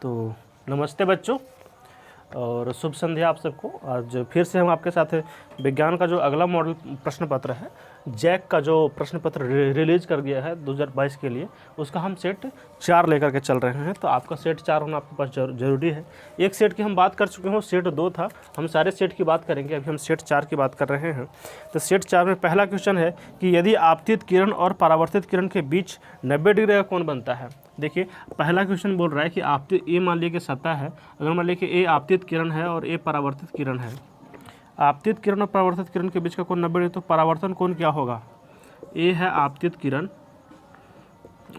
तो नमस्ते बच्चों और शुभ संध्या आप सबको। आज फिर से हम आपके साथ विज्ञान का जो अगला मॉडल प्रश्न पत्र है, जैक का जो प्रश्न पत्र रिलीज कर गया है 2022 के लिए, उसका हम सेट 4 लेकर के चल रहे हैं। तो आपका सेट 4 होना आपके पास जरूरी है। एक सेट की हम बात कर चुके हैं, सेट 2 था। हम सारे सेट की बात करेंगे, अभी हम सेट 4 की बात कर रहे हैं। तो सेट 4 में पहला क्वेश्चन है कि यदि आपतित किरण और परावर्तित किरण के बीच 90 डिग्री का कोण बनता है। देखिए पहला क्वेश्चन बोल रहा है कि आपतित ए मान लीजिए कि सतह है, अगर मान लीजिए कि ए आपतित किरण है और ए परावर्तित किरण है। आपतित किरण और परावर्तित किरण के बीच का कोण 90 डिग्री, तो परावर्तन कोण क्या होगा? ए है आपतित किरण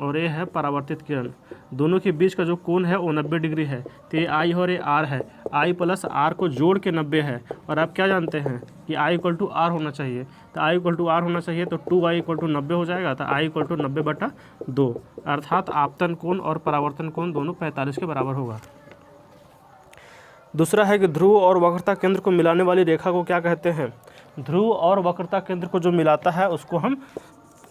और ए है परावर्तित किरण, दोनों के बीच का जो कोण है वो 90 डिग्री है। तो ये आई और ये आर है, आई प्लस आर को जोड़ के 90 है। और आप क्या जानते हैं कि आई इक्वल टू आर होना चाहिए। तो आई इक्वल टू आर होना चाहिए, तो 2y इक्वल टू 90 हो जाएगा। तो आई इक्वल टू 90/2, अर्थात आपतन कोण और परावर्तन कोण दोनों 45 के बराबर होगा। दूसरा है कि ध्रुव और वक्रता केंद्र को मिलाने वाली रेखा को क्या कहते हैं? ध्रुव और वक्रता केंद्र को जो मिलाता है उसको हम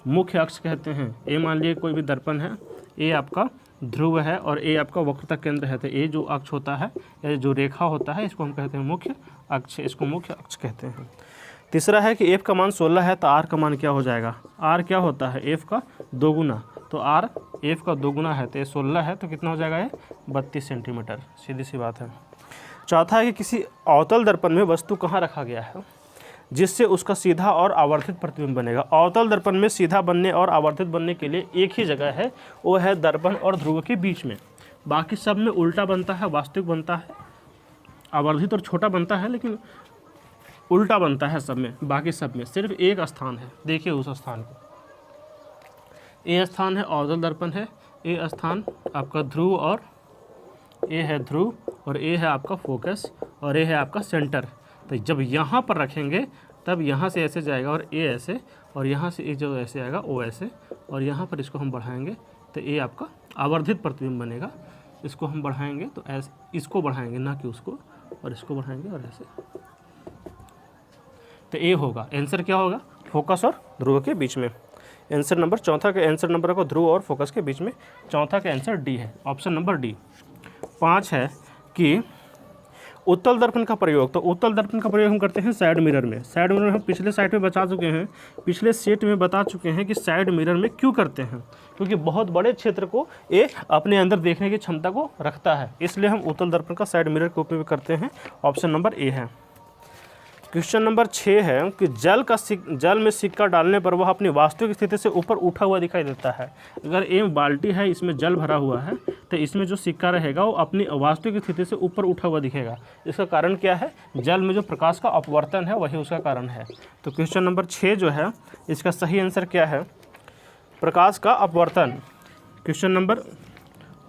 मुख्य अक्ष कहते हैं। ए मान लीजिए कोई भी दर्पण है, ए आपका ध्रुव है और ए आपका वक्रता केंद्र है। तो ए जो अक्ष होता है या जो रेखा होता है इसको हम कहते हैं मुख्य अक्ष, इसको मुख्य अक्ष कहते हैं। तीसरा है कि एफ का मान 16 है, तो आर का मान क्या हो जाएगा? आर क्या होता है? एफ का 2 गुना। तो आर एफ का 2 गुना है, तो ये 16 है, तो कितना हो जाएगा? ये 32 सेंटीमीटर, सीधी सी बात है। चौथा है कि किसी अवतल दर्पण में वस्तु कहाँ रखा गया है जिससे उसका सीधा और आवर्धित प्रतिबिंब बनेगा। अवतल दर्पण में सीधा बनने और आवर्धित बनने के लिए एक ही जगह है, वो है दर्पण और ध्रुव के बीच में। बाकी सब में उल्टा बनता है, वास्तविक बनता है, आवर्धित और छोटा बनता है, लेकिन उल्टा बनता है सब में। बाकी सब में सिर्फ एक स्थान है, देखिए उस स्थान को। ए स्थान है अवतल दर्पण है, ए स्थान आपका ध्रुव और ए है ध्रुव और ए है आपका फोकस और ए है आपका सेंटर। तो जब यहाँ पर रखेंगे तब यहाँ से ऐसे जाएगा और ए ऐसे, और यहाँ से ए जो ऐसे आएगा ओ ऐसे, और यहाँ पर इसको हम बढ़ाएंगे तो ए आपका आवर्धित प्रतिबिंब बनेगा। इसको हम बढ़ाएंगे तो ऐसे, इसको बढ़ाएंगे ना कि उसको, और इसको बढ़ाएंगे और ऐसे, तो ए होगा। आंसर क्या होगा? फोकस और ध्रुव के बीच में। आंसर नंबर चौथा का आंसर नंबर को ध्रुव और फोकस के बीच में, चौथा का आंसर डी है, ऑप्शन नंबर डी। 5 है कि उत्तल दर्पण का प्रयोग। तो उत्तल दर्पण का प्रयोग हम करते हैं साइड मिरर में। साइड मिरर हम पिछले साइड में बता चुके हैं, पिछले सेट में बता चुके हैं कि साइड मिरर में क्यों करते हैं, क्योंकि बहुत बड़े क्षेत्र को ये अपने अंदर देखने की क्षमता को रखता है, इसलिए हम उत्तल दर्पण का साइड मिरर के उपयोग करते हैं। ऑप्शन नंबर ए है। क्वेश्चन नंबर 6 है कि जल में सिक्का डालने पर वह अपनी वास्तविक स्थिति से ऊपर उठा हुआ दिखाई देता है। अगर एक बाल्टी है, इसमें जल भरा हुआ है, तो इसमें जो सिक्का रहेगा वो अपनी वास्तविक स्थिति से ऊपर उठा हुआ दिखेगा। इसका कारण क्या है? जल में जो प्रकाश का अपवर्तन है वही उसका कारण है। तो क्वेश्चन नंबर 6 जो है इसका सही आंसर क्या है? प्रकाश का अपवर्तन। Question number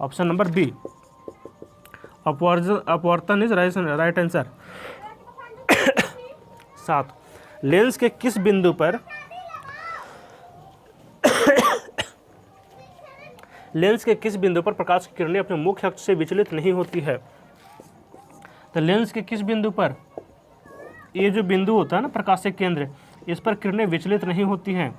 option number B, अपवर्तन इज राइट आंसर। 7, लेंस के किस बिंदु पर लेंस के किस बिंदु पर प्रकाश की किरणें अपने मुख्य अक्ष से विचलित नहीं होती है? तो लेंस के किस बिंदु पर, ये जो बिंदु होता है ना प्रकाशीय केंद्र, इस पर किरणें विचलित नहीं होती हैं।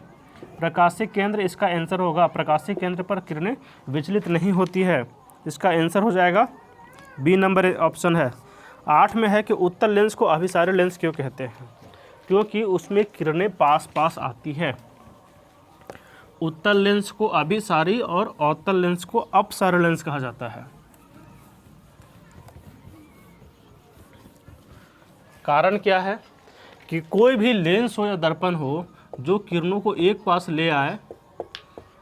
प्रकाशीय केंद्र इसका आंसर होगा, प्रकाशीय केंद्र पर किरणें विचलित नहीं होती है। इसका आंसर हो जाएगा बी नंबर ऑप्शन है। 8 में है कि उत्तल लेंस को अभिसारी लेंस क्यों कहते हैं? क्योंकि उसमें किरणें पास पास आती है। उत्तल लेंस को अभिसारी और अवतल लेंस को अपसारी लेंस कहा जाता है। कारण क्या है कि कोई भी लेंस हो या दर्पण हो जो किरणों को एक पास ले आए,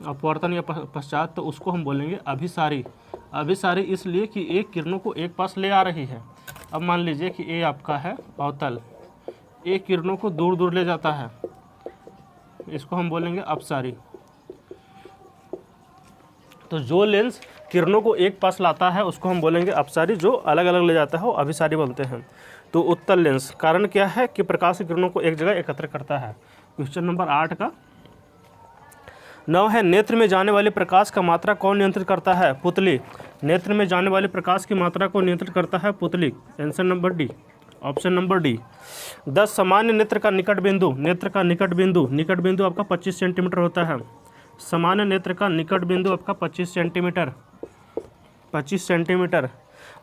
अपवर्तन या पश्चात, तो उसको हम बोलेंगे अभिसारी। अभिसारी इसलिए कि एक किरणों को एक पास ले आ रही है। अब मान लीजिए कि ए आपका है अवतल, एक किरणों को दूर दूर ले जाता है, इसको हम बोलेंगे अपसारी। तो जो लेंस किरणों को एक पास लाता है उसको हम बोलेंगे अपसारी, जो अलग अलग ले जाता है वो अभिसारी बोलते हैं। तो उत्तल लेंस कारण क्या है कि प्रकाश की किरणों को एक जगह एकत्र करता है। क्वेश्चन नंबर 8 का 9 है, नेत्र में जाने वाले प्रकाश का मात्रा कौन नियंत्रित करता है? पुतली। नेत्र में जाने वाले प्रकाश की मात्रा को नियंत्रित करता है पुतली। Answer number D, option number D. 10, सामान्य नेत्र का निकट बिंदु। नेत्र का निकट बिंदु आपका 25 सेंटीमीटर होता है। सामान्य नेत्र का निकट बिंदु आपका 25 सेंटीमीटर। 25 सेंटीमीटर।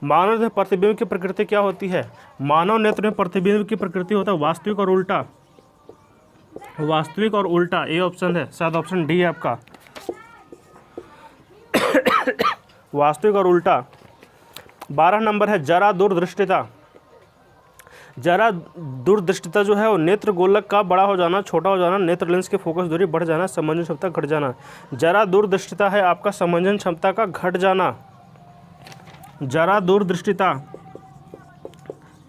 मानव नेत्र प्रतिबिंब की प्रकृति क्या होती है? मानव नेत्र में प्रतिबिंब की प्रकृति होता है वास्तविक और उल्टा। वास्तविक और उल्टा, ए ऑप्शन है, शायद ऑप्शन डी है आपका, वास्तविक और उल्टा। 12 नंबर है जरा दूरदृष्टिता। जरा दूरदृष्टिता जो है वो नेत्र गोलक का बड़ा हो जाना, छोटा हो जाना, नेत्र लेंस की फोकस दूरी बढ़ जाना, समंजन क्षमता घट जाना। जरा दूरदृष्टिता है आपका समंजन क्षमता का घट जाना। जरा दूरदृष्टिता,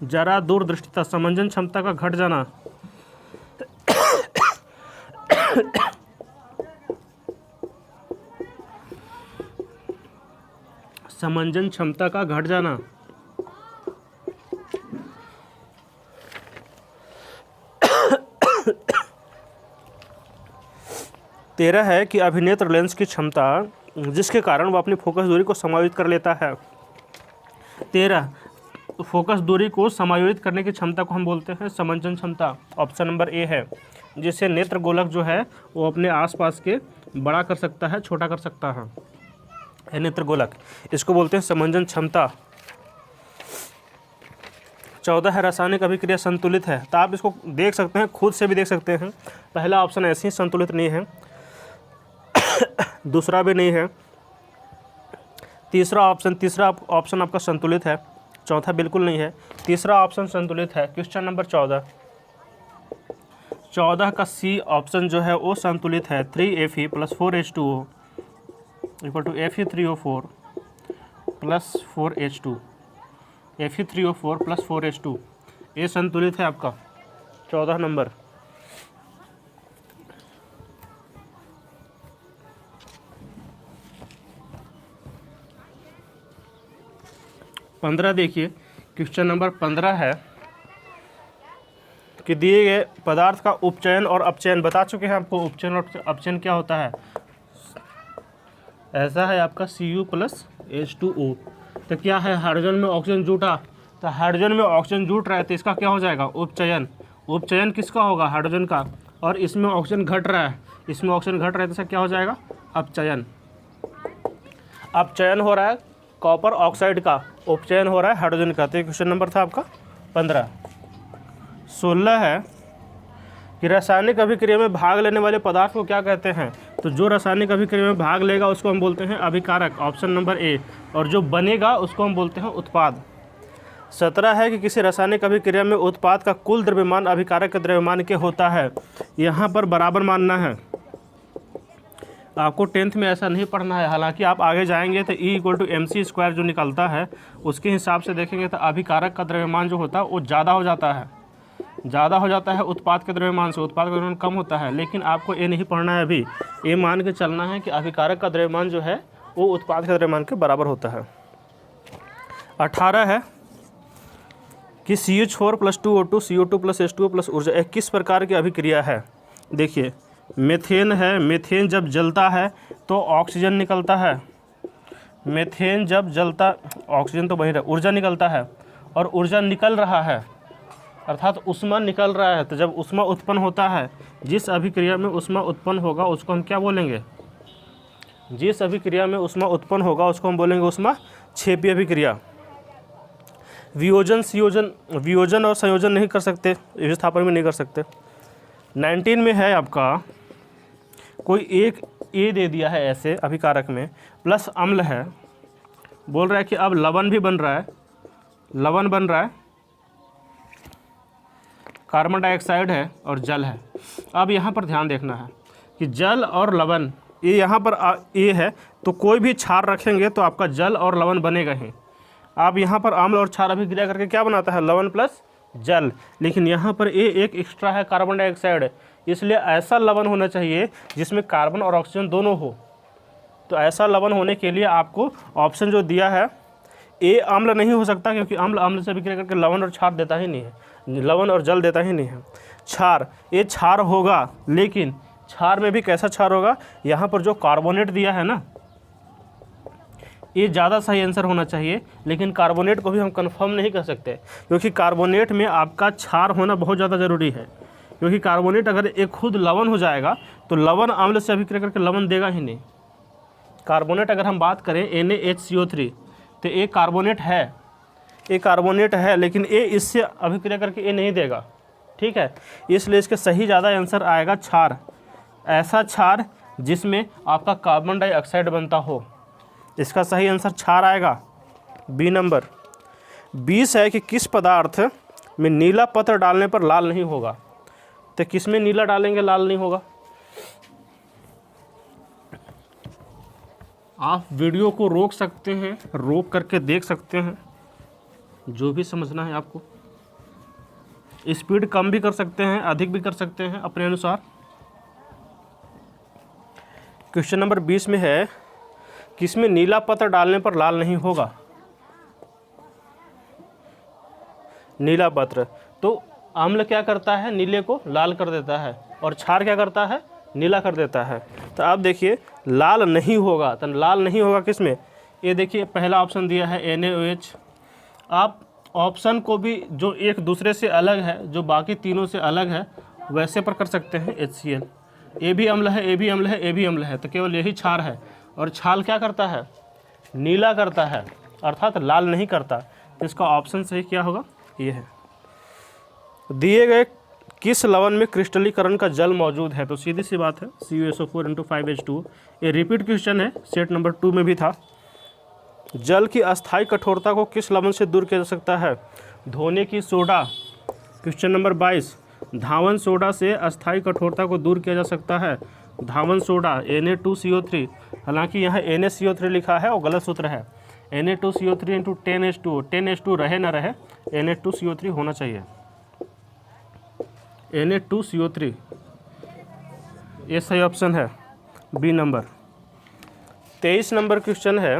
जरा दूरदृष्टिता, समंजन क्षमता का घट जाना। समंजन क्षमता का घट जाना। तेरह है कि अभिनेत्र लेंस की क्षमता जिसके कारण वह अपनी फोकस दूरी को समायोजित कर लेता है। 13 फोकस दूरी को समायोजित करने की क्षमता को हम बोलते हैं समंजन क्षमता। ऑप्शन नंबर ए है, जिससे नेत्र गोलक जो है वो अपने आसपास के बड़ा कर सकता है, छोटा कर सकता है नेत्र गोलक, इसको बोलते हैं समंजन क्षमता। 14 है रासायनिक अभिक्रिया संतुलित है। तो आप इसको देख सकते हैं, खुद से भी देख सकते हैं। पहला ऑप्शन ऐसे ही संतुलित नहीं है, दूसरा भी नहीं है, तीसरा ऑप्शन आपका संतुलित है, चौथा बिल्कुल नहीं है, तीसरा ऑप्शन संतुलित है। क्वेश्चन नंबर 14 का सी ऑप्शन जो है वो संतुलित है। 3Fe + 4H2O = Fe3O4 + 4H2, Fe3O4 + 4H2, ये संतुलित है आपका 14 नंबर। 15 देखिए, क्वेश्चन नंबर 15 है कि दिए गए पदार्थ का उपचयन और अपचयन बता चुके हैं आपको। उपचयन और अपचयन क्या होता है? ऐसा है आपका Cu + H2O। तो क्या है, हाइड्रोजन में ऑक्सीजन जुटा, तो हाइड्रोजन में ऑक्सीजन जुट रहा है तो इसका क्या हो जाएगा? उपचयन। उपचयन किसका होगा? हाइड्रोजन का। और इसमें ऑक्सीजन घट रहा है, इसमें ऑक्सीजन घट रहा है तो इसका क्या हो जाएगा? अपचयन। अपचयन हो रहा है कॉपर ऑक्साइड का, उपचयन हो रहा है हाइड्रोजन का। तो ये क्वेश्चन नंबर था आपका 15। 16 है कि रासायनिक अभिक्रिया में भाग लेने वाले पदार्थ को क्या कहते हैं? तो जो रासायनिक अभिक्रिया में भाग लेगा उसको हम बोलते हैं अभिकारक, ऑप्शन नंबर ए, और जो बनेगा उसको हम बोलते हैं उत्पाद। 17 है कि किसी रासायनिक अभिक्रिया में उत्पाद का कुल द्रव्यमान अभिकारक के द्रव्यमान के होता है। यहाँ पर बराबर मानना है, आपको 10th में ऐसा नहीं पढ़ना है। हालांकि आप आगे जाएंगे तो E = mc² जो निकलता है उसके हिसाब से देखेंगे तो अभिकारक का द्रव्यमान जो होता है वो ज़्यादा हो जाता है, उत्पाद के द्रव्यमान से। उत्पाद का द्रव्यमान कम होता है, लेकिन आपको ये नहीं पढ़ना है अभी, ये मान के चलना है कि अभिकारक का द्रव्यमान जो है वो उत्पाद के द्रव्यमान के बराबर होता है। 18 है कि CH4 + 2O2 CO2 + H2O + ऊर्जा एक किस प्रकार की अभिक्रिया है? देखिए, मीथेन है, मीथेन जब जलता है तो ऑक्सीजन निकलता है। मीथेन जब जलता, ऑक्सीजन तो वहीं रहा, ऊर्जा निकलता है, और ऊर्जा निकल रहा है अर्थात उष्मा निकल रहा है। तो जब उष्मा उत्पन्न होता है, जिस अभिक्रिया में उष्मा उत्पन्न होगा उसको हम क्या बोलेंगे? जिस अभिक्रिया में उष्मा उत्पन्न होगा उसको हम बोलेंगे उष्मा क्षेपी अभिक्रिया। वियोजन और संयोजन नहीं कर सकते, विस्थापन भी नहीं कर सकते। 19 में है आपका, कोई एक ए दे दिया है ऐसे अभिकारक में, प्लस अम्ल है, बोल रहा है कि अब लवण भी बन रहा है, लवण बन रहा है, कार्बन डाइऑक्साइड है और जल है। अब यहाँ पर ध्यान देखना है कि जल और लवण, ये यहाँ पर ए है तो कोई भी क्षार रखेंगे तो आपका जल और लवण बनेगा ही। आप यहाँ पर अम्ल और क्षार अभिक्रिया करके क्या बनाता है? लवण प्लस जल। लेकिन यहाँ पर ए एक एक्स्ट्रा है, कार्बन डाइऑक्साइड, इसलिए ऐसा लवण होना चाहिए जिसमें कार्बन और ऑक्सीजन दोनों हो। तो ऐसा लवण होने के लिए आपको ऑप्शन जो दिया है ए अम्ल नहीं हो सकता, क्योंकि अम्ल से अभिक्रिया करके लवण और क्षार देता ही नहीं है, लवण और जल देता ही नहीं है। क्षार, ये क्षार होगा, लेकिन क्षार में भी कैसा क्षार होगा? यहाँ पर जो कार्बोनेट दिया है ना, ये ज़्यादा सही आंसर होना चाहिए, लेकिन कार्बोनेट को भी हम कंफर्म नहीं कर सकते, क्योंकि कार्बोनेट में आपका क्षार होना बहुत ज़्यादा ज़रूरी है। क्योंकि कार्बोनेट अगर एक खुद लवण हो जाएगा तो लवण अम्ल से अभिक्रिया करके लवण देगा ही नहीं। कार्बोनेट अगर हम बात करें NaHCO3, तो ए कार्बोनेट है, ए कार्बोनेट है, लेकिन ए इससे अभिक्रिया करके ए नहीं देगा, ठीक है। इसलिए इसके सही ज़्यादा आंसर आएगा क्षार, ऐसा क्षार जिसमें आपका कार्बन डाइऑक्साइड बनता हो, इसका सही आंसर क्षार आएगा, बी नंबर। 20 है कि किस पदार्थ में नीला पत्र डालने पर लाल नहीं होगा, तो किस में नीला डालेंगे लाल नहीं होगा। आप वीडियो को रोक सकते हैं, रोक करके देख सकते हैं, जो भी समझना है आपको। स्पीड कम भी कर सकते हैं, अधिक भी कर सकते हैं अपने अनुसार। क्वेश्चन नंबर 20 में है किसमें नीला पत्र डालने पर लाल नहीं होगा। नीला पत्र, तो अम्ल क्या करता है, नीले को लाल कर देता है, और क्षार क्या करता है, नीला कर देता है। तो आप देखिए लाल नहीं होगा, तो लाल नहीं होगा किसमें, ये देखिए पहला ऑप्शन दिया है NaOH। आप ऑप्शन को भी जो एक दूसरे से अलग है, जो बाकी तीनों से अलग है, वैसे पर कर सकते हैं। HCl, ए भी अम्ल है, ए भी अम्ल है, ए भी अम्ल है, तो केवल यही क्षार है, और क्षार क्या करता है, नीला करता है, अर्थात लाल नहीं करता। तो इसका ऑप्शन सही क्या होगा, ये है। दिए गए किस लवण में क्रिस्टलीकरण का जल मौजूद है, तो सीधी सी बात है CuSO4 × 5H2। ये रिपीट क्वेश्चन है, सेट नंबर 2 में भी था। जल की अस्थायी कठोरता को किस लवण से दूर किया जा सकता है, धोने की सोडा। क्वेश्चन नंबर 22, धावन सोडा से अस्थायी कठोरता को दूर किया जा सकता है, धावन सोडा Na2CO3। हालांकि यहाँ NaCO3 लिखा है और गलत सूत्र है, Na2CO3 × 10H2, 10H2 रहे ना रहे, Na2CO3 होना चाहिए, Na2CO3, ये सही ऑप्शन है, बी नंबर। 23 नंबर क्वेश्चन है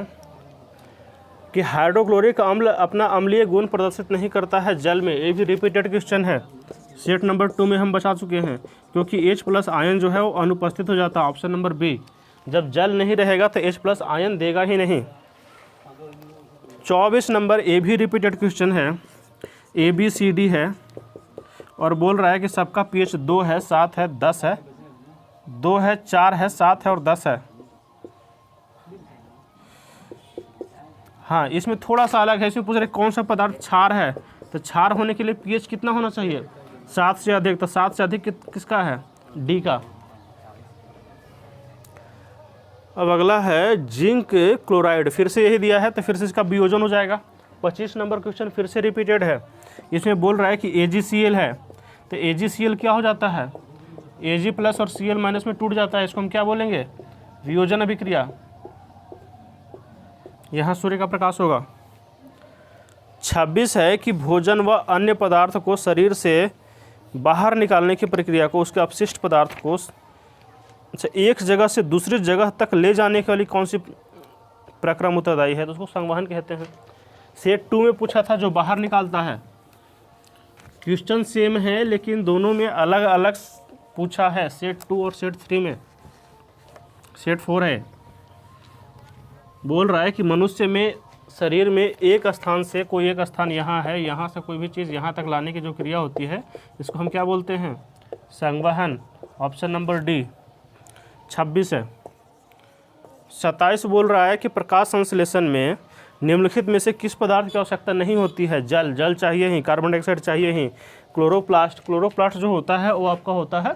कि हाइड्रोक्लोरिक अम्ल अपना अम्लीय गुण प्रदर्शित नहीं करता है जल में। ये भी रिपीटेड क्वेश्चन है, सेट नंबर 2 में हम बचा चुके हैं, क्योंकि H+ आयन जो है वो अनुपस्थित हो जाता है, ऑप्शन नंबर बी। जब जल नहीं रहेगा तो H+ आयन देगा ही नहीं। 24 नंबर, ये भी रिपीटेड क्वेश्चन है, ABCD है, और बोल रहा है कि सबका pH 2 है, 7 है, 10 है, 2 है, 4 है, 7 है और 10 है। हाँ, इसमें थोड़ा सा अलग है, इसमें पूछ रहे कौन सा पदार्थ क्षार है, तो क्षार होने के लिए pH कितना होना चाहिए, 7 से अधिक। तो 7 से अधिक किसका है, डी का। अब अगला है जिंक क्लोराइड, फिर से यही दिया है, तो फिर से इसका वियोजन हो जाएगा। 25 नंबर क्वेश्चन फिर से रिपीटेड है, इसमें बोल रहा है कि AgCl है, तो AgCl क्या हो जाता है, Ag+ और Cl- में टूट जाता है, इसको हम क्या बोलेंगे, वियोजन अभिक्रिया। यहाँ सूर्य का प्रकाश होगा। 26 है कि भोजन व अन्य पदार्थ को शरीर से बाहर निकालने की प्रक्रिया को, उसके अपशिष्ट पदार्थ को एक जगह से दूसरी जगह तक ले जाने के लिए कौन सी प्रक्रम उत्तरदायी है, तो उसको संवहन कहते हैं। सेट 2 में पूछा था जो बाहर निकालता है, क्वेश्चन सेम है लेकिन दोनों में अलग अलग पूछा है, सेट 2 और सेट 3 में। सेट 4 है, बोल रहा है कि मनुष्य में शरीर में एक स्थान से कोई एक स्थान यहाँ है, यहाँ से कोई भी चीज़ यहाँ तक लाने की जो क्रिया होती है, इसको हम क्या बोलते हैं, संवहन, ऑप्शन नंबर डी। 26 है। 27 बोल रहा है कि प्रकाश संश्लेषण में निम्नलिखित में से किस पदार्थ की आवश्यकता नहीं होती है, जल, जल चाहिए ही, कार्बन डाइऑक्साइड चाहिए ही, क्लोरोप्लास्ट, क्लोरोप्लास्ट जो होता है वो आपका होता है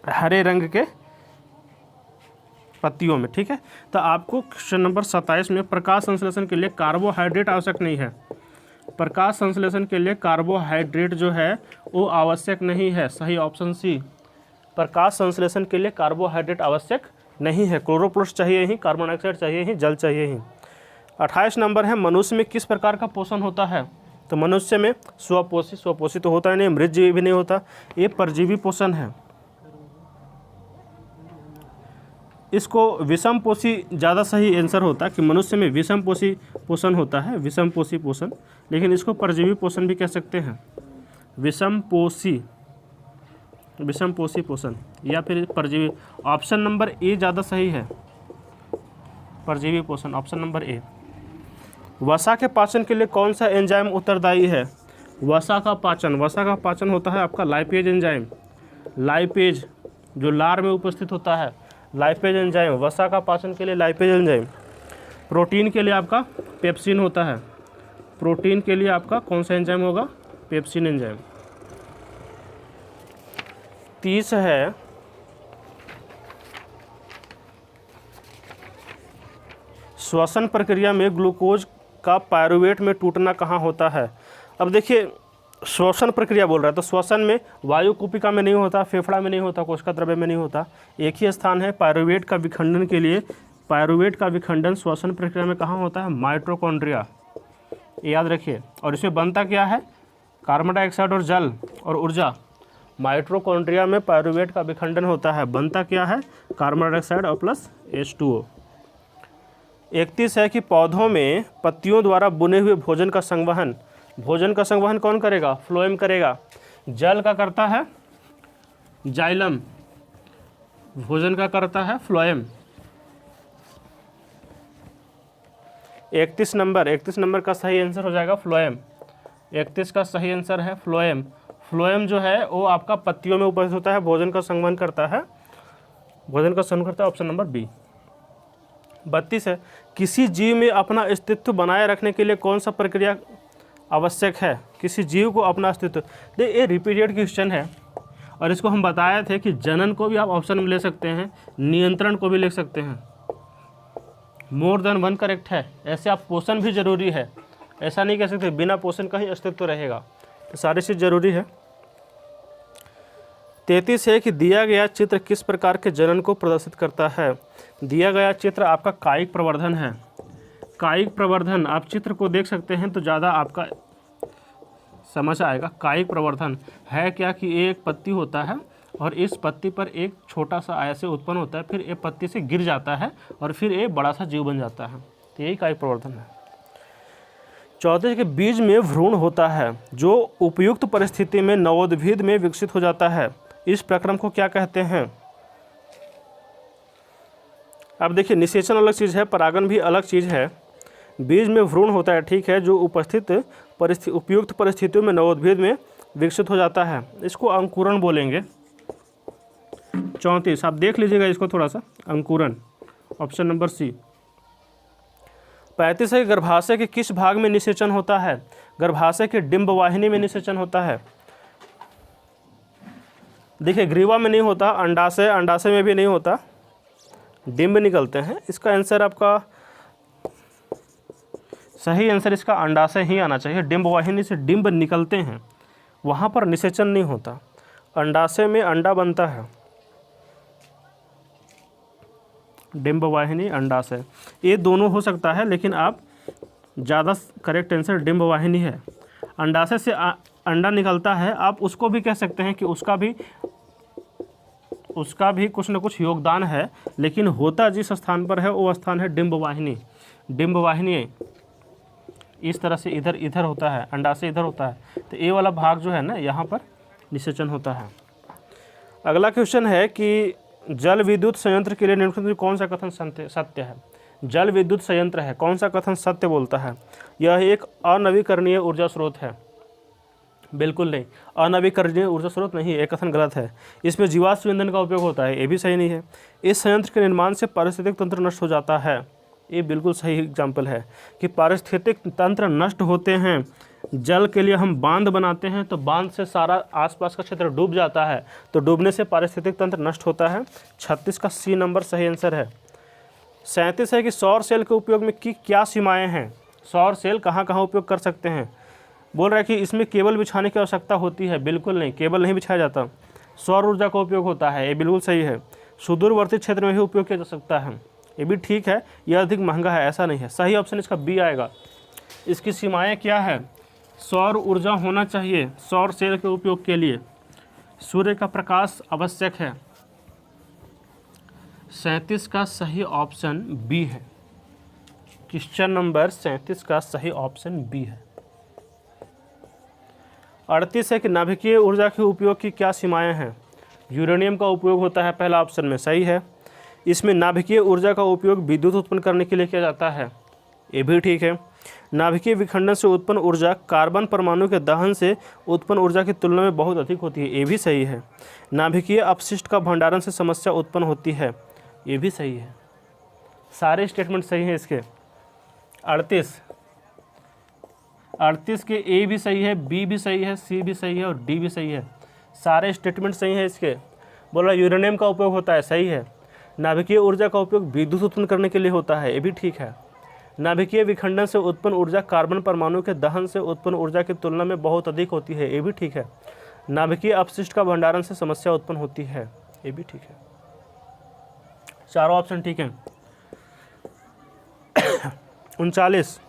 हरे रंग के पत्तियों में, ठीक है। तो आपको क्वेश्चन नंबर 27 में प्रकाश संश्लेषण के लिए कार्बोहाइड्रेट आवश्यक नहीं है, प्रकाश संश्लेषण के लिए कार्बोहाइड्रेट जो है वो आवश्यक नहीं है, सही ऑप्शन सी। प्रकाश संश्लेषण के लिए कार्बोहाइड्रेट आवश्यक नहीं है, क्लोरोप्लास्ट चाहिए ही, कार्बन डाइऑक्साइड चाहिए ही, जल चाहिए ही। 28 नंबर है मनुष्य में किस प्रकार का पोषण होता है, तो मनुष्य में स्वपोषी, स्वपोषी तो होता ही नहीं, मृतजीवी भी नहीं होता, ये परजीवी पोषण है। इसको विषम पोषी ज़्यादा सही आंसर होता है कि मनुष्य में विषम पोषी पोषण होता है, विषम पोषी पोषण, लेकिन इसको परजीवी पोषण भी कह सकते हैं, विषम पोषी, विषम पोषी पोषण या फिर परजीवी। ऑप्शन नंबर ए ज़्यादा सही है, परजीवी पोषण, ऑप्शन नंबर ए। वसा के पाचन के लिए कौन सा एंजाइम उत्तरदायी है, वसा का पाचन, वसा का पाचन होता है आपका लाइपेज एंजाइम, लाइपेज जो लार में उपस्थित होता है, लाइपेज एंजाइम, वसा का पाचन के लिए लाइपेज एंजाइम। प्रोटीन के लिए आपका पेप्सिन होता है। प्रोटीन के लिए आपका कौन सा एंजाइम होगा? Pepsin enzyme. 30 है श्वसन प्रक्रिया में ग्लूकोज का पायरुवेट में टूटना कहाँ होता है? अब देखिए, श्वसन प्रक्रिया बोल रहा है तो श्वसन में वायु कुपिका में नहीं होता, फेफड़ा में नहीं होता, कोशिका द्रव्य में नहीं होता। एक ही स्थान है पायरुवेट का विखंडन के लिए। पायरुवेट का विखंडन श्वसन प्रक्रिया में कहाँ होता है? माइटोकॉन्ड्रिया, याद रखिए। और इसमें बनता क्या है? कार्बन डाइऑक्साइड और जल और ऊर्जा। माइटोकॉन्ड्रिया में पायरुवेट का विखंडन होता है, बनता क्या है? कार्बन डाइऑक्साइड और प्लस H2O। 31 है कि पौधों में पत्तियों द्वारा बुने हुए भोजन का संवहन कौन करेगा? फ्लोएम करेगा। जल का करता है जाइलम, भोजन का करता है फ्लोएम। 31 नंबर का सही आंसर हो जाएगा फ्लोएम। 31 का सही आंसर है फ्लोएम। फ्लोएम जो है वो आपका पत्तियों में उपस्थित होता है, भोजन का संवहन करता है, ऑप्शन नंबर बी। 32 है किसी जीव में अपना अस्तित्व बनाए रखने के लिए कौन सा प्रक्रिया आवश्यक है? किसी जीव को अपना अस्तित्व, ये रिपीटेड क्वेश्चन है और इसको हम बताए थे कि जनन को भी आप ऑप्शन में ले सकते हैं, नियंत्रण को भी ले सकते हैं। मोर देन वन करेक्ट है। ऐसे आप पोषण भी जरूरी है, ऐसा नहीं कह सकते बिना पोषण का ही अस्तित्व रहेगा, तो सारी चीज़ जरूरी है। 33 है कि दिया गया चित्र किस प्रकार के जनन को प्रदर्शित करता है? दिया गया चित्र आपका कायिक प्रवर्धन है। कायिक प्रवर्धन, आप चित्र को देख सकते हैं तो ज़्यादा आपका समझ आएगा। कायिक प्रवर्धन है क्या कि एक पत्ती होता है और इस पत्ती पर एक छोटा सा ऐसे उत्पन्न होता है, फिर एक पत्ती से गिर जाता है और फिर एक बड़ा सा जीव बन जाता है, तो यही कायिक प्रवर्धन है। 34 के बीज में भ्रूण होता है जो उपयुक्त परिस्थिति में नवोद्भिद में विकसित हो जाता है, इस प्रक्रम को क्या कहते हैं? अब देखिए, निषेचन अलग चीज़ है, परागन भी अलग चीज़ है। बीज में भ्रूण होता है, ठीक है, जो उपयुक्त परिस्थितियों में नवोद्भिद में विकसित हो जाता है, इसको अंकुरण बोलेंगे। 34 आप देख लीजिएगा इसको थोड़ा सा, अंकुरण, ऑप्शन नंबर सी। 35 है गर्भाशय के किस भाग में निषेचन होता है? गर्भाशय के डिंब वाहिनी में निषेचन होता है। देखिए, ग्रीवा में नहीं होता, अंडाशय में भी नहीं होता, डिंब निकलते हैं। इसका आंसर आपका सही आंसर इसका अंडाशय ही आना चाहिए। डिंब वाहिनी से डिंब निकलते हैं, वहाँ पर निषेचन नहीं होता, अंडाशय में अंडा बनता है। डिंब वाहिनी, अंडाशय, ये दोनों हो सकता है, लेकिन आप ज़्यादा करेक्ट आंसर डिंब वाहिनी है। अंडाशय से अंडा निकलता है, आप उसको भी कह सकते हैं कि उसका भी कुछ न कुछ योगदान है, लेकिन होता जिस स्थान पर है वो स्थान है डिंब वाहिनी। डिंब वाहिनी इस तरह से इधर होता है, अंडाशय इधर होता है, तो ये वाला भाग जो है ना, यहाँ पर निषेचन होता है। अगला क्वेश्चन है कि जल विद्युत संयंत्र के लिए निम्नलिखित में कौन सा कथन सत्य है? जल विद्युत संयंत्र है, कौन सा कथन सत्य बोलता है? यह एक अनवीकरणीय ऊर्जा स्रोत है। बिल्कुल नहीं, अनवीकरणीय ऊर्जा स्रोत नहीं, एक कथन गलत है। इसमें जीवाश्म ईंधन का उपयोग होता है, ये भी सही नहीं है। इस संयंत्र के निर्माण से पारिस्थितिक तंत्र नष्ट हो जाता है, ये बिल्कुल सही एग्जाम्पल है कि पारिस्थितिक तंत्र नष्ट होते हैं। जल के लिए हम बांध बनाते हैं तो बांध से सारा आसपास का क्षेत्र डूब जाता है, तो डूबने से पारिस्थितिक तंत्र नष्ट होता है। 36 का सी नंबर सही आंसर है। 37 है कि सौर सेल के उपयोग में की क्या सीमाएं हैं? सौर सेल कहाँ कहाँ उपयोग कर सकते हैं? बोल रहा है कि इसमें केबल बिछाने की आवश्यकता होती है, बिल्कुल नहीं, केबल नहीं बिछाया जाता। सौर ऊर्जा का उपयोग होता है, ये बिल्कुल सही है। सुदूरवर्ती क्षेत्र में ही उपयोग किया जा सकता है, ये भी ठीक है। यह अधिक महंगा है, ऐसा नहीं है। सही ऑप्शन इसका बी आएगा। इसकी सीमाएं क्या है? सौर ऊर्जा होना चाहिए सौर सेल के उपयोग के लिए, सूर्य का प्रकाश आवश्यक है। 37 का सही ऑप्शन बी है। क्वेश्चन नंबर 37 का सही ऑप्शन बी है। 38 है कि नाभिकीय ऊर्जा के उपयोग की क्या सीमाएं हैं? यूरेनियम का उपयोग होता है, पहला ऑप्शन में सही है। इसमें नाभिकीय ऊर्जा का उपयोग विद्युत उत्पन्न करने के लिए किया जाता है, ये भी ठीक है। नाभिकीय विखंडन से उत्पन्न ऊर्जा कार्बन परमाणु के दहन से उत्पन्न ऊर्जा की तुलना में बहुत अधिक होती है, ये भी सही है। नाभिकीय अपशिष्ट का भंडारण से समस्या उत्पन्न होती है, ये भी सही है। सारे स्टेटमेंट सही हैं इसके। 38 के ए भी सही है, बी भी सही है, सी भी सही है और डी भी सही है। सारे स्टेटमेंट सही है इसके। बोला यूरेनियम का उपयोग होता है, सही है। नाभिकीय ऊर्जा का उपयोग विद्युत उत्पन्न करने के लिए होता है, ये भी ठीक है। नाभिकीय विखंडन से उत्पन्न ऊर्जा कार्बन परमाणु के दहन से उत्पन्न ऊर्जा की तुलना में बहुत अधिक होती है, ये भी ठीक है। नाभिकीय अपशिष्ट का भंडारण से समस्या उत्पन्न होती है, ये भी ठीक है। चारों ऑप्शन ठीक हैं। 39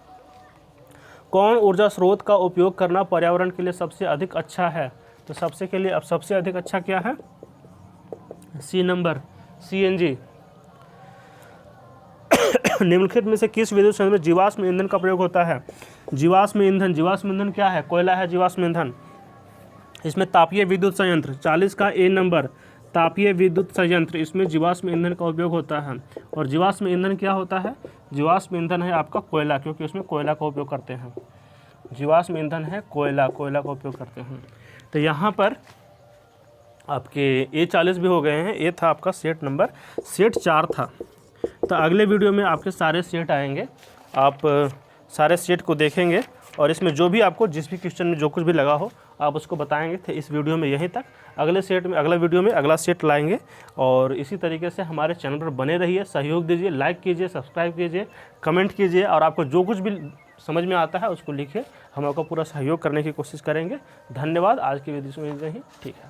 कौन ऊर्जा स्रोत का उपयोग करना पर्यावरण के लिए सबसे अधिक अच्छा है? तो सबसे अधिक अच्छा क्या है? C number, CNG। निम्नलिखित में से किस विद्युत संयंत्र में जीवाश्म ईंधन का प्रयोग होता है? जीवाश्म ईंधन क्या है? कोयला है जीवाश्म ईंधन। इसमें तापीय विद्युत संयंत्र, 40 का ए नंबर, तापीय विद्युत संयंत्र, इसमें जीवाश्म ईंधन का उपयोग होता है। और जीवाश्म ईंधन क्या होता है? जीवाश्म ईंधन है आपका कोयला, क्योंकि उसमें कोयला का उपयोग करते हैं। जीवाश्म ईंधन है कोयला का उपयोग करते हैं। तो यहाँ पर आपके ए 40 भी हो गए हैं। ये था आपका सेट नंबर, सेट 4 था। तो अगले वीडियो में आपके सारे सेट आएंगे, आप सारे सेट को देखेंगे और इसमें जो भी आपको जिस भी क्वेश्चन में जो कुछ भी लगा हो आप उसको बताएंगे। तो इस वीडियो में यहीं तक। अगला वीडियो में अगला सेट लाएंगे। और इसी तरीके से हमारे चैनल पर बने रहिए, सहयोग दीजिए, लाइक कीजिए, सब्सक्राइब कीजिए, कमेंट कीजिए और आपको जो कुछ भी समझ में आता है उसको लिखिए। हम आपको पूरा सहयोग करने की कोशिश करेंगे। धन्यवाद। आज की वीडियो में यही ठीक है।